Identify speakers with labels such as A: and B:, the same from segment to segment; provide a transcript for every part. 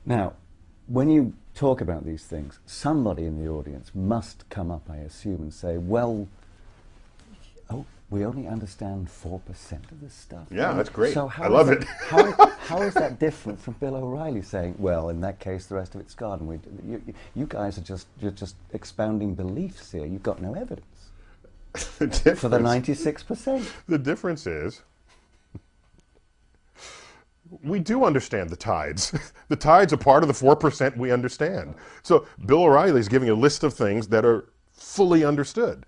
A: Now, when you talk about these things, somebody in the audience must come up, I assume, and say, well, oh, we only understand 4% of this stuff.
B: Yeah, that's great.
A: So
B: I love it.
A: how is that different from Bill O'Reilly saying, well, in that case, the rest of it's God, and you guys are you're just expounding beliefs here. You've got no evidence for the 96%.
B: The difference is we do understand the tides. The tides are part of the 4% we understand. So Bill O'Reilly is giving a list of things that are fully understood.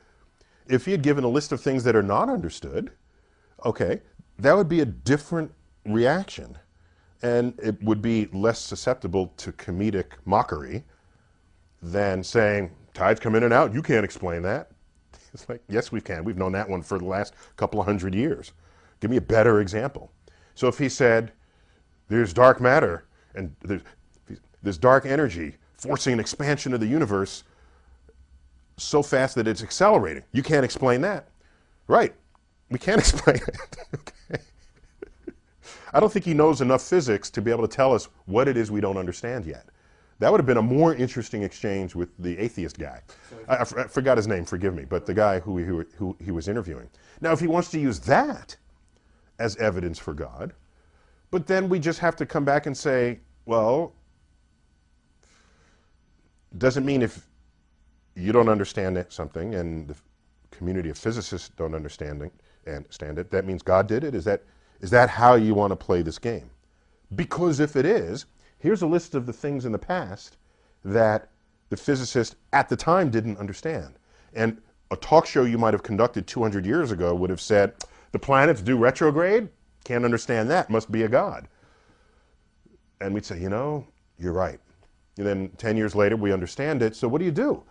B: If he had given a list of things that are not understood, okay, that would be a different reaction. And it would be less susceptible to comedic mockery than saying, tides come in and out, you can't explain that. It's like, yes, we can. We've known that one for the last couple of 100 years. Give me a better example. So if he said, there's dark matter and there's dark energy forcing an expansion of the universe so fast that it's accelerating. You can't explain that. Right. We can't explain it. Okay. I don't think he knows enough physics to be able to tell us what it is we don't understand yet. That would have been a more interesting exchange with the atheist guy. I forgot his name, forgive me, but the guy who he was interviewing. Now, if he wants to use that as evidence for God, but then we just have to come back and say, well, doesn't mean if you don't understand something and the community of physicists don't understand it, that means God did it? Is that how you want to play this game? Because if it is, here's a list of the things in the past that the physicists at the time didn't understand. And a talk show you might have conducted 200 years ago would have said, the planets do retrograde? Can't understand that, must be a God. And we'd say, you know, you're right. And then 10 years later, we understand it, so what do?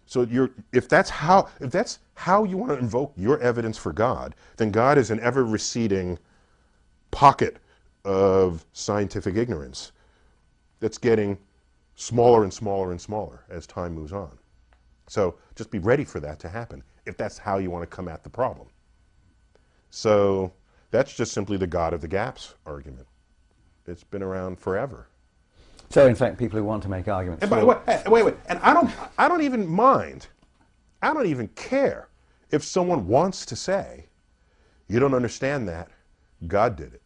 B: So if that's how you want to invoke your evidence for God, then God is an ever-receding pocket of scientific ignorance that's getting smaller and smaller and smaller as time moves on. So just be ready for that to happen, if that's how you want to come at the problem. So that's just simply the God of the gaps argument. It's been around forever.
A: So, in fact, people who want to make arguments...
B: And by the way, wait. And I don't even mind, I don't even care if someone wants to say, you don't understand that, God did it.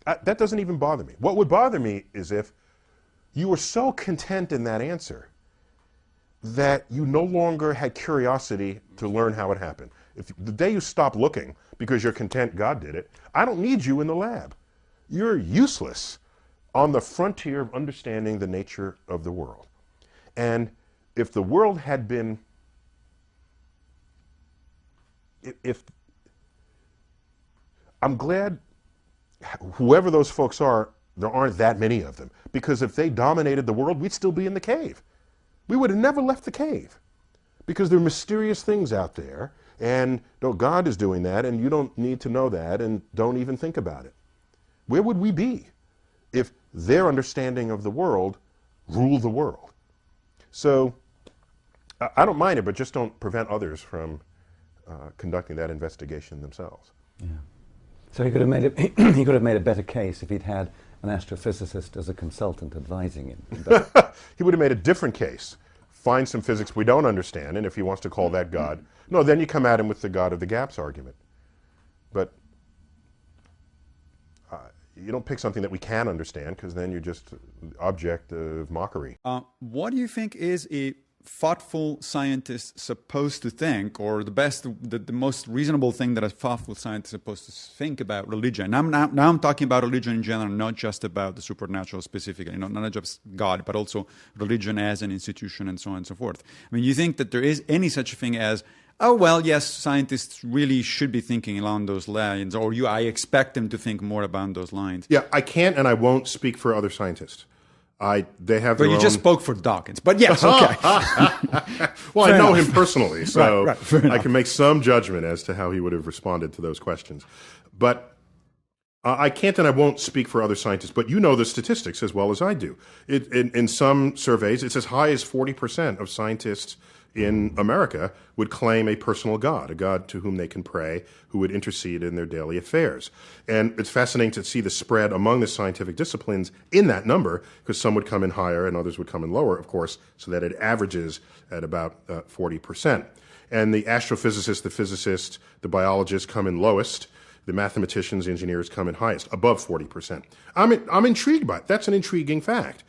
B: That doesn't even bother me. What would bother me is if you were so content in that answer that you no longer had curiosity to learn how it happened. If the day you stop looking because you're content God did it, I don't need you in the lab. You're useless on the frontier of understanding the nature of the world. And if the world had been, if I'm glad whoever those folks are, there aren't that many of them. Because if they dominated the world, we'd still be in the cave. We would have never left the cave. Because there are mysterious things out there, and no, God is doing that, and you don't need to know that, and don't even think about it. Where would we be if their understanding of the world ruled the world? So I don't mind it, but just don't prevent others from conducting that investigation themselves.
A: Yeah. So he could have made a better case if he'd had an astrophysicist as a consultant advising him.
B: He would have made a different case. Find some physics we don't understand, and if he wants to call that God, no, then you come at him with the God of the gaps argument. But you don't pick something that we can understand, because then you're just object of mockery.
C: What do you think is a thoughtful scientist supposed to think, or the most reasonable thing that a thoughtful scientist is supposed to think about religion? Now I'm talking about religion in general, not just about the supernatural specifically, not just God, but also religion as an institution and so on and so forth. I mean, you think that there is any such a thing as, oh, well, yes, scientists really should be thinking along those lines, or I expect them to think more about those lines?
B: Yeah, I can't and I won't speak for other scientists. They have their
C: But you
B: own...
C: just spoke for Dawkins. But yes, okay.
B: Well, I know him personally, so
C: right,
B: I can make some judgment as to how he would have responded to those questions. But I can't and I won't speak for other scientists, but you know the statistics as well as I do. In some surveys, it's as high as 40% of scientists in America would claim a personal God, a God to whom they can pray, who would intercede in their daily affairs. And it's fascinating to see the spread among the scientific disciplines in that number, because some would come in higher and others would come in lower, of course, so that it averages at about 40%. And the astrophysicists, the physicists, the biologists come in lowest. The mathematicians, engineers come in highest, above 40%. I'm intrigued by it. That's an intriguing fact.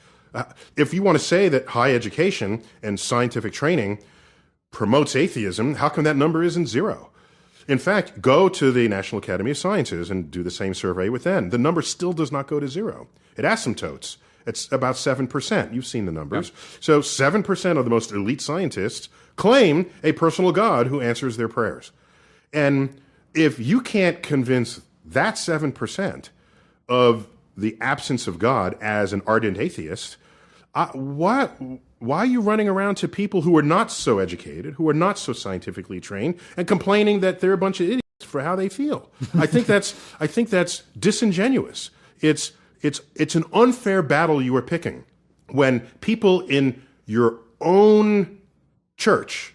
B: If you want to say that high education and scientific training promotes atheism, how come that number isn't zero? In fact, go to the National Academy of Sciences and do the same survey with them. The number still does not go to zero. It asymptotes. It's about 7%. You've seen the numbers. Yep. So 7% of the most elite scientists claim a personal God who answers their prayers. And if you can't convince that 7% of the absence of God as an ardent atheist, why are you running around to people who are not so educated, who are not so scientifically trained, and complaining that they're a bunch of idiots for how they feel? I think that's disingenuous. It's an unfair battle you are picking when people in your own church,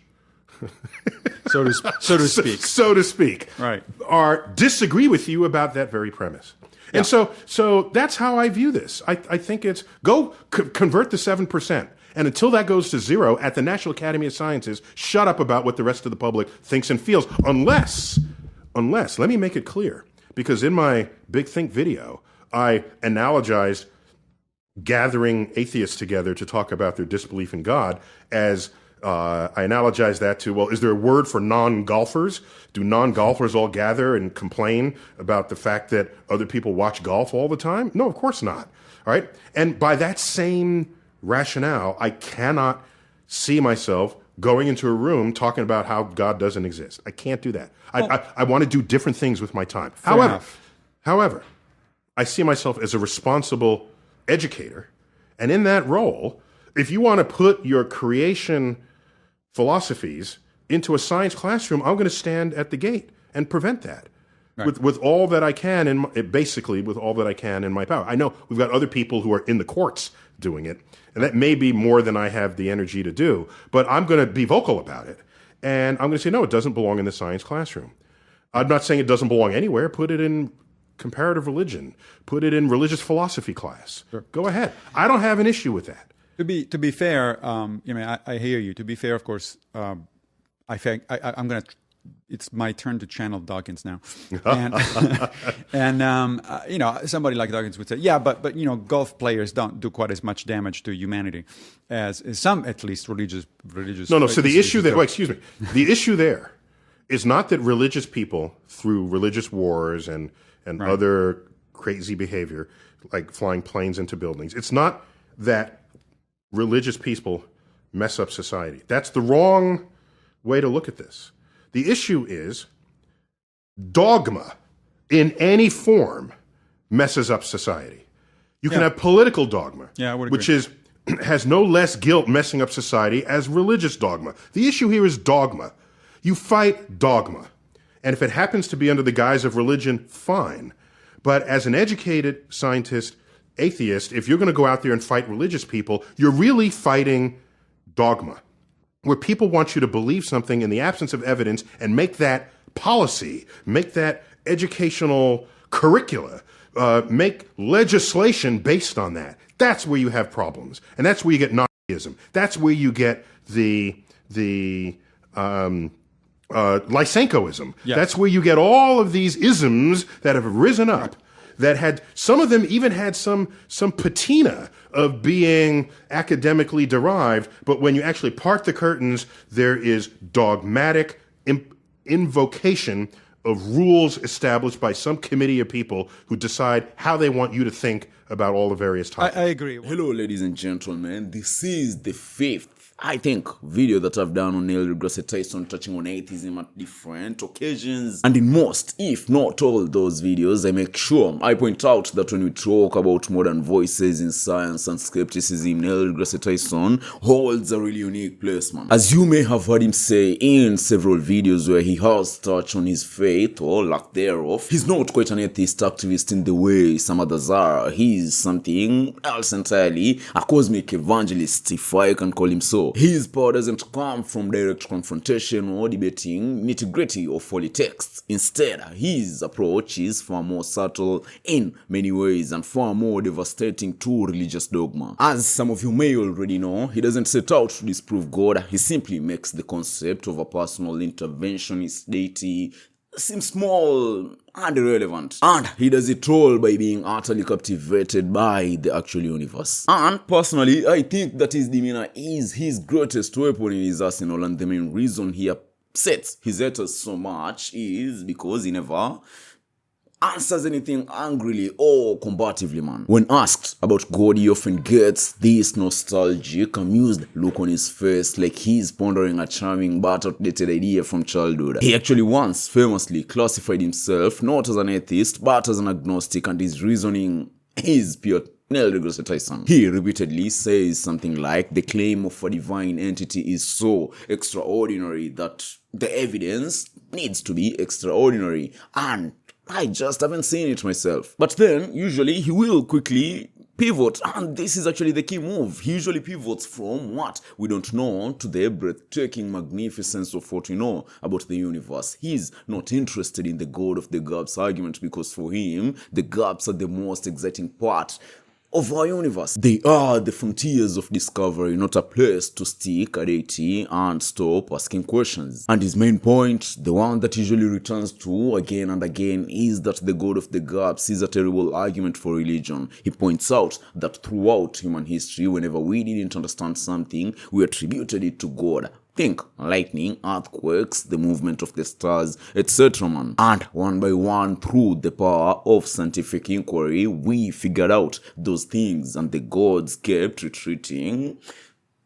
C: so to speak,
B: right, disagree with you about that very premise. And so that's how I view this. I think it's convert the 7%. And until that goes to zero at the National Academy of Sciences, shut up about what the rest of the public thinks and feels. Unless, let me make it clear, because in my Big Think video, I analogized gathering atheists together to talk about their disbelief in God as I analogize that to, well, is there a word for non-golfers? Do non-golfers all gather and complain about the fact that other people watch golf all the time? No, of course not. All right? And by that same rationale, I cannot see myself going into a room talking about how God doesn't exist. I can't do that. I want to do different things with my time. However, I see myself as a responsible educator. And in that role, if you want to put your creation philosophies into a science classroom, I'm going to stand at the gate and prevent that. Right. With all that I can, basically with all that I can in my power. I know we've got other people who are in the courts doing it, and that may be more than I have the energy to do, but I'm going to be vocal about it. And I'm going to say, no, it doesn't belong in the science classroom. I'm not saying it doesn't belong anywhere. Put it in comparative religion. Put it in religious philosophy class. Sure. Go ahead. I don't have an issue with that.
C: To be fair, I hear you. To be fair, of course, I think I'm gonna. It's my turn to channel Dawkins now, and somebody like Dawkins would say, yeah, but golf players don't do quite as much damage to humanity as some, at least religious.
B: No. So the issue there, the issue there is not that religious people through religious wars and right. other crazy behavior, like flying planes into buildings. It's not that religious people mess up society. That's the wrong way to look at this. The issue is dogma in any form messes up society. You can have political dogma, which has no less guilt messing up society as religious dogma. The issue here is dogma. You fight dogma. And if it happens to be under the guise of religion, fine. But as an educated scientist, atheist, if you're going to go out there and fight religious people, you're really fighting dogma, where people want you to believe something in the absence of evidence and make that policy, make that educational curricula, make legislation based on that. That's where you have problems. And that's where you get Nazism. That's where you get the Lysenkoism. Yeah. That's where you get all of these isms that have risen up. Right. That had, some of them even had some patina of being academically derived, but when you actually part the curtains, there is dogmatic invocation of rules established by some committee of people who decide how they want you to think about all the various topics.
C: I agree.
D: Hello, ladies and gentlemen. This is the fifth, I think, video that I've done on deGrasse Tyson touching on atheism at different occasions. And in most, if not all those videos, I make sure I point out that when we talk about modern voices in science and skepticism, deGrasse Tyson holds a really unique place, man. As you may have heard him say in several videos where he has touched on his faith or lack thereof, he's not quite an atheist activist in the way some others are. He is something else entirely, a cosmic evangelist, if I can call him so. His power doesn't come from direct confrontation or debating nitty-gritty of holy texts. Instead, his approach is far more subtle in many ways and far more devastating to religious dogma. As some of you may already know, he doesn't set out to disprove God, he simply makes the concept of a personal interventionist deity seem small and irrelevant. And he does it all by being utterly captivated by the actual universe. And personally, I think that his demeanor is his greatest weapon in his arsenal, and the main reason he upsets his haters so much is because he never answers anything angrily or combatively, man. When asked about God, he often gets this nostalgic, amused look on his face, like he's pondering a charming but outdated idea from childhood. He actually once famously classified himself not as an atheist but as an agnostic, and his reasoning is pure Neil deGrasse Tyson. He repeatedly says something like, the claim of a divine entity is so extraordinary that the evidence needs to be extraordinary, and I just haven't seen it myself. But then, usually, he will quickly pivot, and this is actually the key move. He usually pivots from what we don't know to the breathtaking magnificence of what we know about the universe. He's not interested in the God of the gaps argument, because for him, the gaps are the most exciting part of our universe. They are the frontiers of discovery, not a place to stick a deity and stop asking questions. And his main point, the one that usually returns to again and again, is that the God of the gaps is a terrible argument for religion. He points out that throughout human history, whenever we didn't understand something, we attributed it to God. Think lightning, earthquakes, the movement of the stars, etc., man. And one by one, through the power of scientific inquiry, we figured out those things, and the gods kept retreating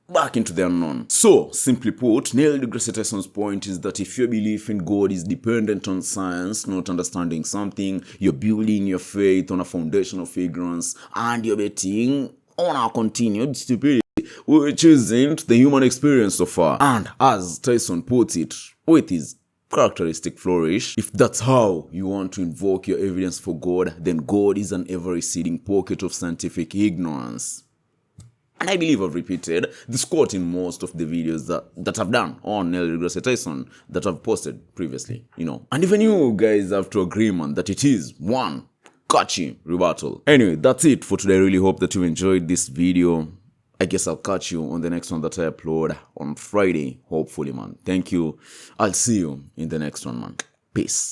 D: back into the unknown. So, simply put, Neil deGrasse Tyson's point is that if your belief in God is dependent on science, not understanding something, you're building your faith on a foundation of ignorance, and you're betting on our continued stupidity, which isn't the human experience so far. And as Tyson puts it, with his characteristic flourish, if that's how you want to invoke your evidence for God, then God is an ever-receding pocket of scientific ignorance. And I believe I've repeated this quote in most of the videos that I've done on Neil deGrasse Tyson that I've posted previously, And even you guys have to agree, man, that it is one catchy rebuttal. Anyway, that's it for today. I really hope that you enjoyed this video. I guess I'll catch you on the next one that I upload on Friday, hopefully, man. Thank you. I'll see you in the next one, man. Peace.